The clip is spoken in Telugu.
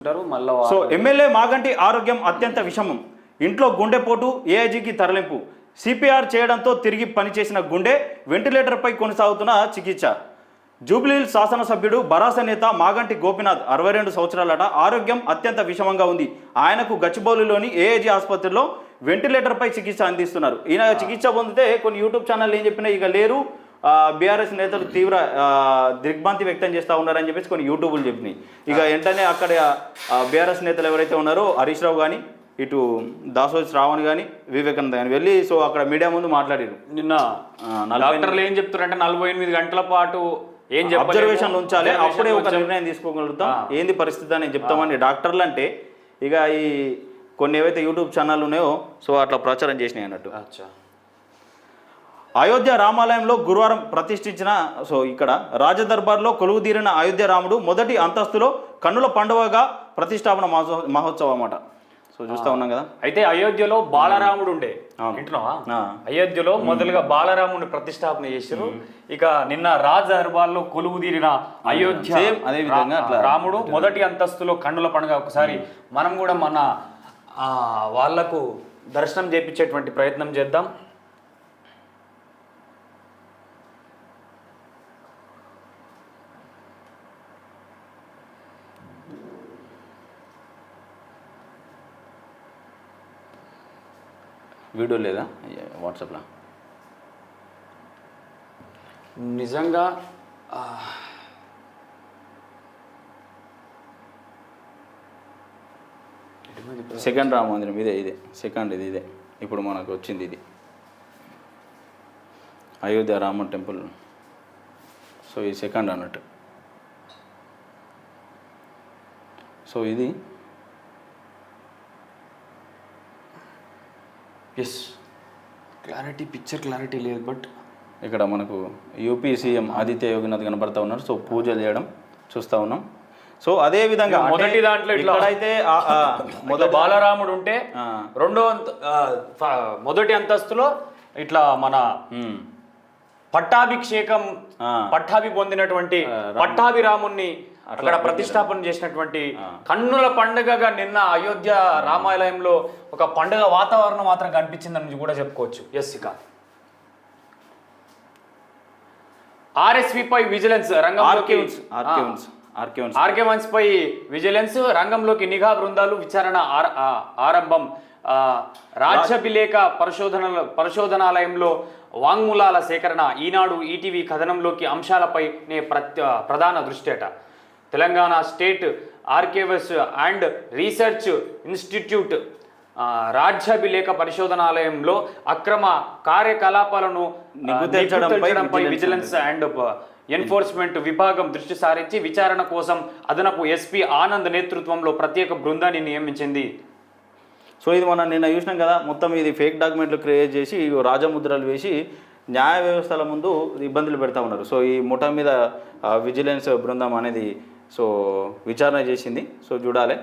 సో ఎమ్మెల్యే మాగంటి ఆరోగ్యం అత్యంత విషమం, ఇంట్లో గుండెపోటు, ఏఐజీకి తరలింపు, సిపిఆర్ చేయడంతో తిరిగి పనిచేసిన గుండె, వెంటిలేటర్పై కొనసాగుతున్న చికిత్స. జూబ్లీహిల్స్ శాసనసభ్యుడు భరాస నేత మాగంటి గోపీనాథ్ 62 సంవత్సరాలట, ఆరోగ్యం అత్యంత విషమంగా ఉంది. ఆయనకు గచ్చిబౌలిలోని ఏఐజీ ఆసుపత్రిలో వెంటిలేటర్పై చికిత్స అందిస్తున్నారు. ఈయన చికిత్స పొందితే కొన్ని యూట్యూబ్ ఛానల్ ఏం చెప్పినా ఇక లేరు, బీఆర్ఎస్ నేతలు తీవ్ర దిగ్భ్రాంతి వ్యక్తం చేస్తూ ఉన్నారని చెప్పేసి కొన్ని యూట్యూబ్లు చెప్పినాయి. ఇక వెంటనే అక్కడ బీఆర్ఎస్ నేతలు ఎవరైతే ఉన్నారో హరీష్ రావు కానీ, ఇటు దాసోజి శ్రావణ్ కానీ, వివేకానంద కానీ వెళ్ళి సో అక్కడ మీడియా ముందు మాట్లాడారు. నిన్న డాక్టర్లు ఏం చెప్తారంటే 48 గంటల పాటు అబ్జర్వేషన్ ఉంచాలి, అప్పుడే ఒక నిర్ణయం తీసుకోగలుగుతాం ఏంది పరిస్థితి అని చెప్తామని డాక్టర్లు అంటే. ఇక ఈ కొన్ని ఏవైతే యూట్యూబ్ ఛానల్ ఉన్నాయో సో అట్లా ప్రచారం చేసినాయి అన్నట్టు. అయోధ్య రామాలయంలో గురువారం ప్రతిష్ఠించిన సో ఇక్కడ రాజదర్బార్లో కొలువుదీరిన అయోధ్య రాముడు మొదటి అంతస్తులో కన్నుల పండుగగా ప్రతిష్టాపన మహోత్సవం అన్నమాట. సో చూస్తా ఉన్నాం కదా. అయితే అయోధ్యలో బాలరాముడు ఉండే, వింటున్నావా? అయోధ్యలో మొదలుగా బాలరాముడిని ప్రతిష్టాపన చేశారు. ఇక నిన్న రాజ్ దర్బార్లో కొలువుదీరిన అయోధ్య అదే విధంగా రాముడు మొదటి అంతస్తులో కన్నుల పండుగ. ఒకసారి మనం కూడా మన వాళ్లకు దర్శనం చేయించేటువంటి ప్రయత్నం చేద్దాం. వీడియో లేదా వాట్సాప్లో? నిజంగా సెకండ్ రామ మందిరం ఇదే సెకండ్ ఇదే ఇప్పుడు మనకు వచ్చింది. ఇది అయోధ్య రామ టెంపుల్. సో ఈ సెకండ్ అన్నట్టు. సో ఇది ఎస్, క్లారిటీ పిక్చర్ క్లారిటీ లేదు, బట్ ఇక్కడ మనకు యూపీ సీఎం ఆదిత్య యోగినాథ్ కనబడతా ఉన్నారు. సో పూజలు చేయడం చూస్తూ ఉన్నాం. సో అదే విధంగా మొదటి దాంట్లో ఇట్లా అయితే బాలరాముడు ఉంటే మొదటి అంతస్తులో ఇట్లా మన పట్టాభిషేకం పట్టాభి పొందినటువంటి పట్టాభిరాముణ్ణి అక్కడ ప్రతిష్టాపన చేసినటువంటి కన్నుల పండుగగా నిన్న అయోధ్య రామాలయంలో ఒక పండుగ వాతావరణం మాత్రం కనిపించిందని కూడా చెప్పుకోవచ్చు. ఎస్, ఇక ఆర్ఎస్వి పై విజిలెన్స్ రంగంలోకి ఆర్కే పై విజిలెన్స్ రంగంలోకి నిఘా బృందాలు విచారణ ఆరంభం. రాజ్యాభిలేఖ పరిశోధనాలయంలో వాంగ్మూలాల సేకరణ. ఈనాడు ఈటీవీ కథనంలోకి అంశాలపై ప్రధాన దృష్టిట. Telangana state archives and research institute రాజ్యాభిలేఖ పరిశోధనాలయంలో అక్రమ కార్యకలాపాలను నిగ్గుతేల్చడంపై విజిలెన్స్ అండ్ ఎన్ఫోర్స్మెంట్ విభాగం దృష్టి సారించి విచారణ కోసం అదనపు ఎస్పీ ఆనంద్ నేతృత్వంలో ప్రత్యేక బృందాన్ని నియమించింది. సో ఇది మనం నిన్న చూసినాం కదా, మొత్తం ఇది ఫేక్ డాక్యుమెంట్లు క్రియేట్ చేసి రాజముద్రలు వేసి న్యాయ వ్యవస్థల ముందు ఇబ్బందులు పెడతా ఉన్నారు. సో ఈ ముఠా మీద విజిలెన్స్ బృందం అనేది సో విచారణ చేసింది. సో చూడాలి.